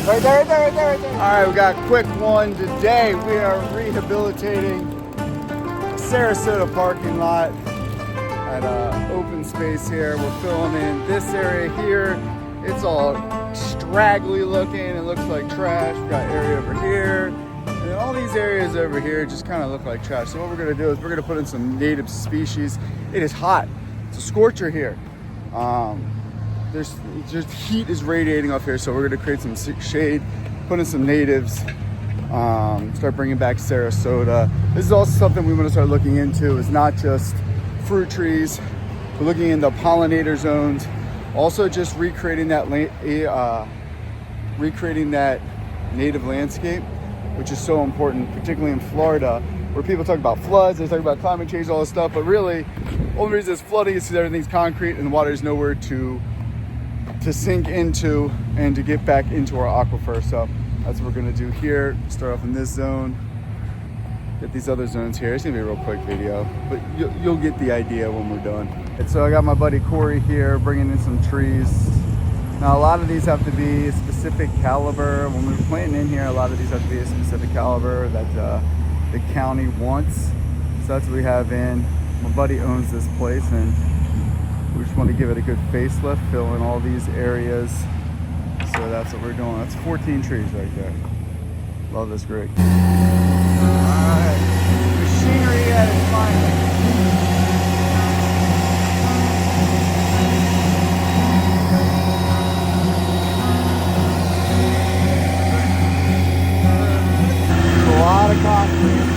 Right there, right there, right there, right there. All right, we got a quick one today. We are rehabilitating a Sarasota parking lot at open space here. We're filling in this area here. It's all straggly looking. It looks like trash. We got area over here. And then all these areas over here just kind of look like trash. So what we're gonna do is we're gonna put in some native species. It is hot. It's a scorcher here. There's just heat is radiating off here, so we're gonna create some shade, put in some natives, start bringing back Sarasota. This is also something we want to start looking into. It's not just fruit trees. We're looking into pollinator zones. Also, just recreating that native landscape, which is so important, particularly in Florida, where people talk about floods, they talk about climate change, all this stuff, but really, only reason it's flooding is because everything's concrete and the water is nowhere to sink into and to get back into our aquifer. So that's what we're gonna do here. Start off in this zone, get these other zones here. It's gonna be a real quick video, but you'll get the idea when we're done. And so I got my buddy Corey here bringing in some trees. Now a lot of these have to be a specific caliber. When we're planting in here, a lot of these have to be a specific caliber that the county wants. So that's what we have in. My buddy owns this place and we just want to give it a good facelift, fill in all these areas. So that's what we're doing. That's 14 trees right there. Love this rig. Alright, machinery at its finest. A lot of concrete.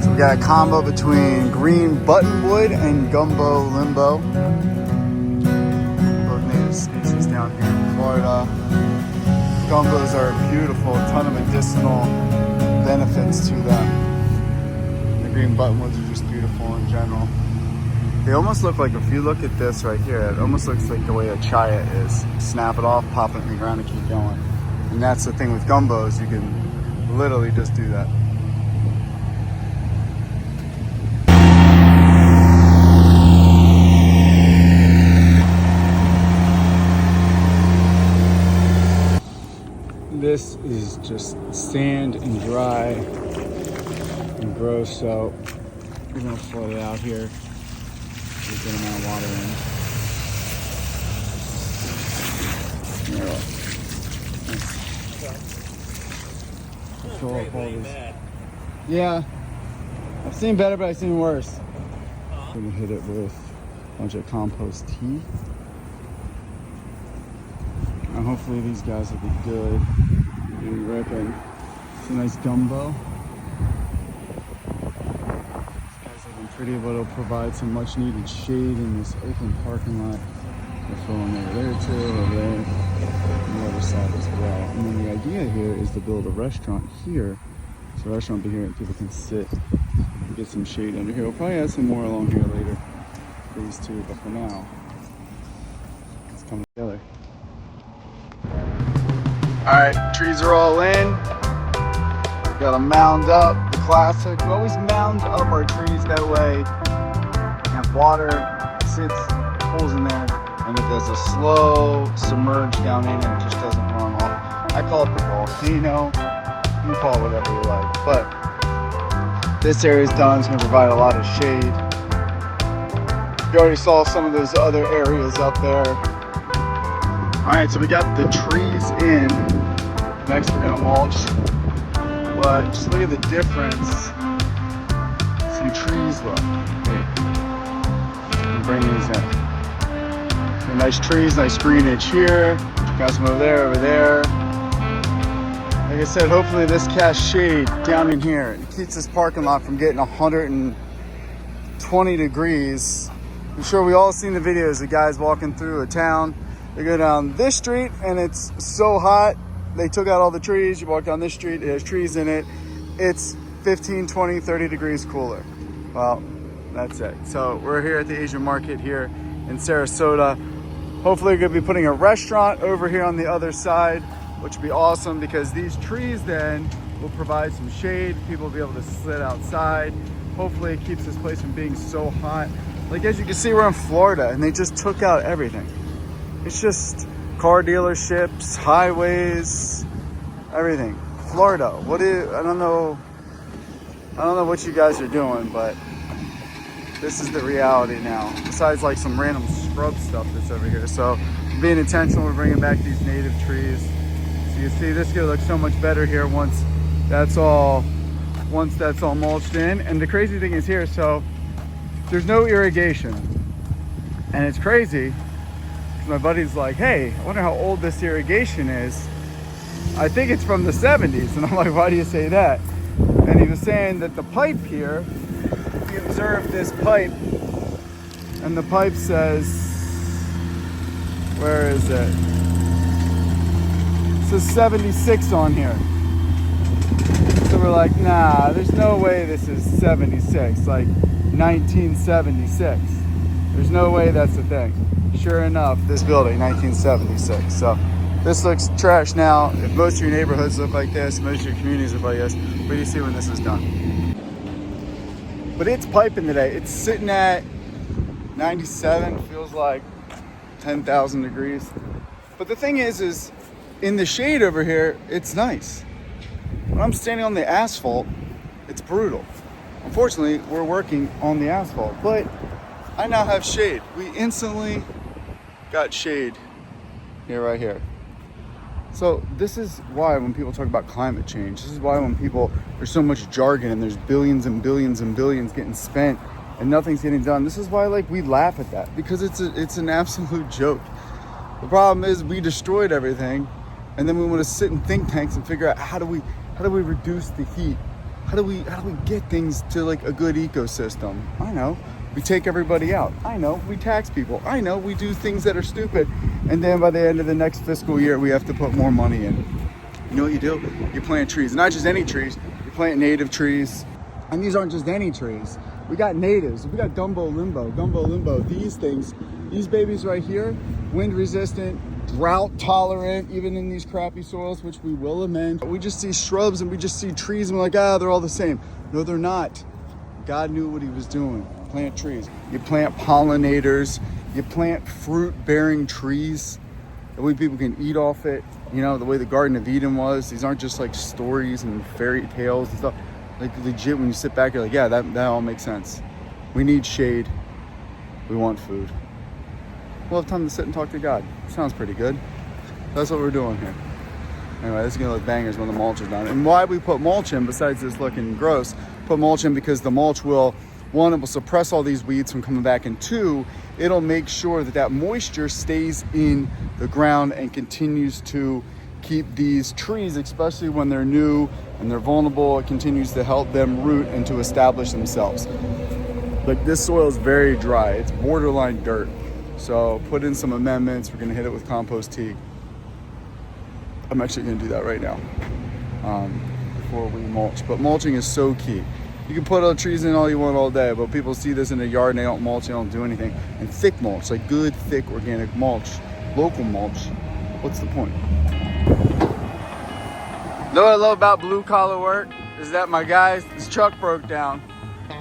We got a combo between green buttonwood and gumbo limbo. Both native species down here in Florida. Gumbos are beautiful, a ton of medicinal benefits to them. The green buttonwoods are just beautiful in general. They almost look like, if you look at this right here, it almost looks like the way a chaya is. Snap it off, pop it in the ground and keep going. And that's the thing with gumbos, you can literally just do that. This is just sand and dry and gross, so we're gonna flood it out here. Get a good amount of water in. There we go. Fill up all this. Yeah, I've seen better, but I've seen worse. I'm gonna hit it with a bunch of compost tea. And hopefully these guys will be good. Really ripping. It's a nice gumbo. These guys have been pretty, but it'll provide some much needed shade in this open parking lot. We're filling over there too, over there, on the other side as well. And then the idea here is to build a restaurant here. So the restaurant will be here and people can sit and get some shade under here. We'll probably add some more along here later for these two, but for now, it's coming together. All right, trees are all in. Got to mound up, the classic. We always mound up our trees that way. And water sits, pulls in there, and it does a slow submerge down in and it just doesn't run off. I call it the volcano. You can call it whatever you like. But this area is done. It's going to provide a lot of shade. You already saw some of those other areas up there. All right, so we got the trees in. Next we're gonna mulch. But just look at the difference. See trees look. Bring these in. So nice trees, nice greenage here. Got some over there, over there. Like I said, hopefully this casts shade down in here. It keeps this parking lot from getting 120 degrees. I'm sure we all seen the videos of guys walking through a town. They go down this street and it's so hot. They took out all the trees. You walk down this street, it has trees in it. It's 15, 20, 30 degrees cooler. Well, that's it. So we're here at the Asian market here in Sarasota. Hopefully we're gonna be putting a restaurant over here on the other side, which would be awesome because these trees then will provide some shade. People will be able to sit outside. Hopefully it keeps this place from being so hot. Like as you can see, we're in Florida and they just took out everything. It's just car dealerships, highways, everything. Florida, I don't know what you guys are doing, but this is the reality now. Besides like some random scrub stuff that's over here. So being intentional, we're bringing back these native trees. So you see this is gonna look so much better here once that's all mulched in. And the crazy thing is here, so there's no irrigation. And it's crazy, because my buddy's like, hey, I wonder how old this irrigation is. I think it's from the 70s. And I'm like, why do you say that? And he was saying that the pipe here, he observed this pipe, and the pipe says, where is it? It says 76 on here. So we're like, nah, there's no way this is 76, like 1976. There's no way that's the thing. Sure enough, this building, 1976. So this looks trash now. If most of your neighborhoods look like this, most of your communities look like this, where do you see when this is done? But it's piping today. It's sitting at 97, feels like 10,000 degrees. But the thing is in the shade over here, it's nice. When I'm standing on the asphalt, it's brutal. Unfortunately, we're working on the asphalt, but I now have shade. We instantly got shade here, right here. So this is why when people talk about climate change, this is why when there's so much jargon and there's billions and billions and billions getting spent and nothing's getting done. This is why we laugh at that, because it's an absolute joke. The problem is we destroyed everything, and then we want to sit in think tanks and figure out how do we reduce the heat? How do we get things to like a good ecosystem? I know. We take everybody out. I know. We tax people. I know. We do things that are stupid. And then by the end of the next fiscal year, we have to put more money in. You know what you do? You plant trees. Not just any trees. You plant native trees. And these aren't just any trees. We got natives. We got gumbo limbo. These things, these babies right here, wind resistant, drought tolerant, even in these crappy soils, which we will amend. We just see shrubs and we just see trees and we're like, they're all the same. No, they're not. God knew what he was doing. Plant trees. You plant pollinators. You plant fruit-bearing trees. That way people can eat off it. You know, the way the Garden of Eden was. These aren't just like stories and fairy tales and stuff. Like legit, when you sit back, you're like, yeah, that all makes sense. We need shade. We want food. We'll have time to sit and talk to God. Sounds pretty good. That's what we're doing here. Anyway, this is gonna look bangers when the mulch is done. And why we put mulch in, besides this looking gross, put mulch in because the mulch will, one, it will suppress all these weeds from coming back, and two, it'll make sure that moisture stays in the ground and continues to keep these trees, especially when they're new and they're vulnerable, it continues to help them root and to establish themselves. Like this soil is very dry. It's borderline dirt. So put in some amendments. We're gonna hit it with compost tea. I'm actually gonna do that right now before we mulch. But mulching is so key. You can put all trees in all you want all day, but people see this in a yard and they don't mulch, they don't do anything. And thick mulch, like good, thick, organic mulch, local mulch, what's the point? You know what I love about blue collar work is that his truck broke down.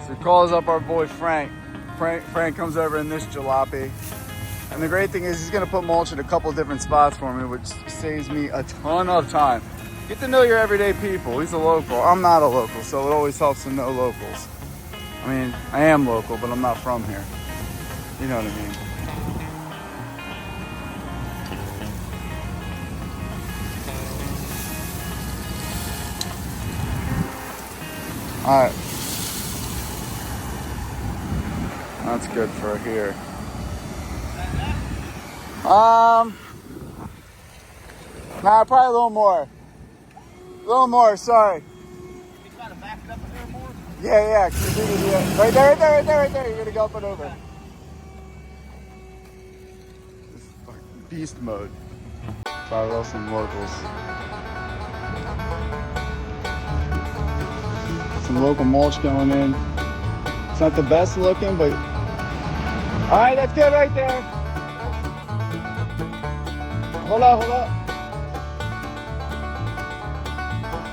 So he calls up our boy Frank. Frank comes over in this jalopy. And the great thing is he's gonna put mulch in a couple different spots for me, which saves me a ton of time. Get to know your everyday people. He's a local. I'm not a local, so it always helps to know locals. I mean, I am local, but I'm not from here. You know what I mean? All right. That's good for here. Nah, probably a little more. A little more, sorry. You gotta back it up a little more? Yeah. Right there. You're gonna go up and over. This is fucking beast mode. Try to roll some locals. Some local mulch going in. It's not the best looking, but all right, that's good right there. Hold up.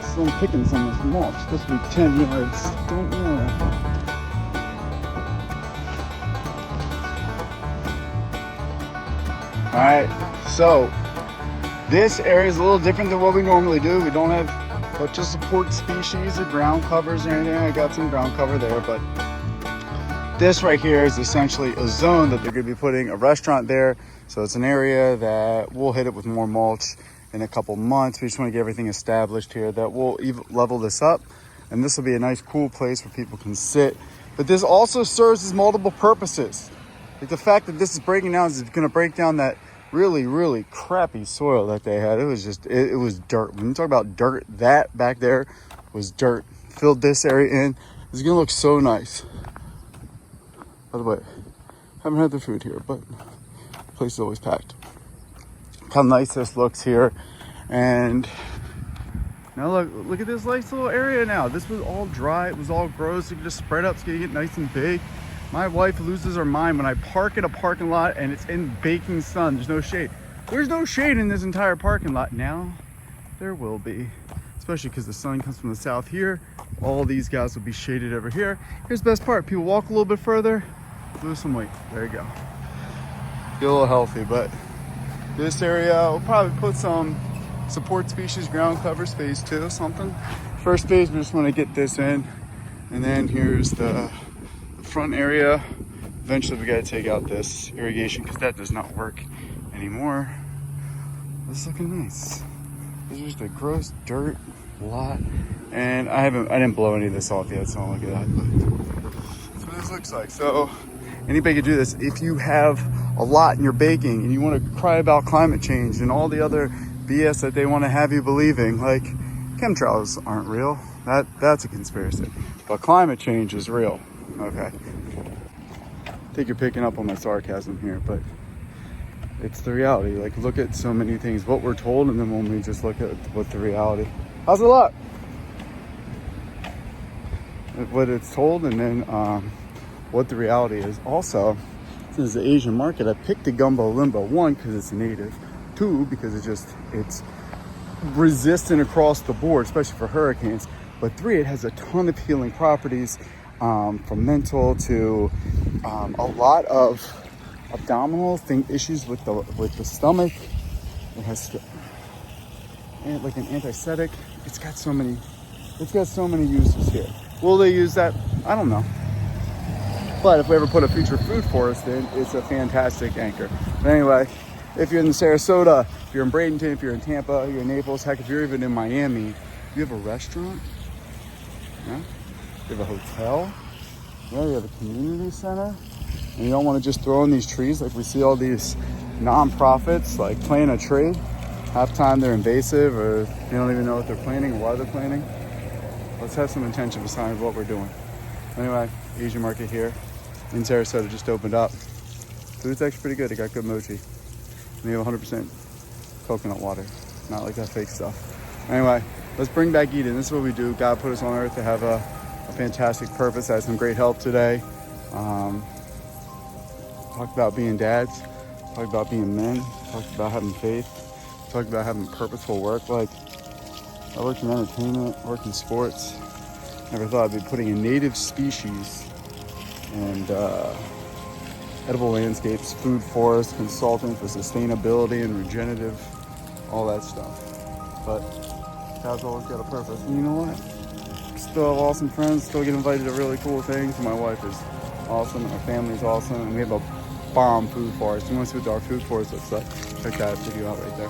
So I'm picking some of this mulch. It's supposed to be 10 yards. Don't know. All right, so this area is a little different than what we normally do. We don't have but to support species or ground covers or anything. I got some ground cover there, but this right here is essentially a zone that they're going to be putting a restaurant there. So it's an area that we'll hit it with more mulch in a couple months. We just want to get everything established here that will level this up, and this will be a nice cool place where people can sit. But this also serves as multiple purposes. Like the fact that this is breaking down is going to break down that really crappy soil that they had. It was just it was dirt. When you talk about dirt, that back there was dirt. Filled this area in. It's gonna look so nice. By the way, haven't had the food here, but the place is always packed. Look how nice this looks here. And now look at this nice little area now. This was all dry, it was all gross. You can just spread out, it's gonna get nice and big. My wife loses her mind when I park in a parking lot and it's in baking sun. There's no shade. There's no shade in this entire parking lot. Now there will be, especially because the sun comes from the south here. All these guys will be shaded over here. Here's the best part. People walk a little bit further, lose some weight. There you go. Get a little healthy, but this area will probably put some support species ground cover phase 2 or something. First phase, we just want to get this in. And then here's the front area. Eventually we got to take out this irrigation because that does not work anymore. This is looking nice. This is just a gross dirt lot, and I didn't blow any of this off yet, so I'll look at that. But that's what this looks like. So anybody can do this. If you have a lot in your baking and you want to cry about climate change and all the other BS that they want to have you believing, like chemtrails aren't real. That's a conspiracy. But climate change is real. Okay. I think you're picking up on my sarcasm here, but it's the reality. Like, look at so many things, what we're told, and then when we just look at what the reality. How's it look? What it's told, and then what the reality is. Also, this is the Asian market. I picked the gumbo limbo, 1, because it's native, 2, because it's resistant across the board, especially for hurricanes, but 3, it has a ton of healing properties. From mental to a lot of abdominal issues with the stomach. It has like an antiseptic. It's got so many uses here. Will they use that? I don't know. But if we ever put a future food forest in, it's a fantastic anchor. But anyway, if you're in the Sarasota, if you're in Bradenton, if you're in Tampa, you're in Naples, heck, if you're even in Miami, you have a restaurant. Yeah. You have a hotel, yeah, you have a community center, and you don't want to just throw in these trees. Like we see all these nonprofits like plant a tree. Half time they're invasive, or they don't even know what they're planting or why they're planting. Let's have some intention behind what we're doing. Anyway, Asian market here in Sarasota just opened up. Food's actually pretty good. They got good mochi. And they have 100% coconut water, not like that fake stuff. Anyway, let's bring back Eden. This is what we do. God put us on earth to have a fantastic purpose. I had some great help today. Talked about being dads, talked about being men, talked about having faith, talked about having purposeful work. Like, I worked in entertainment, worked in sports. Never thought I'd be putting a native species and edible landscapes, food forest, consulting for sustainability and regenerative, all that stuff. But God's always got a purpose. And you know what? Still have awesome friends, still get invited to really cool things. And my wife is awesome, and my family's awesome, and we have a bomb food forest. You want to see what our food forest looks like? Check that video out right there.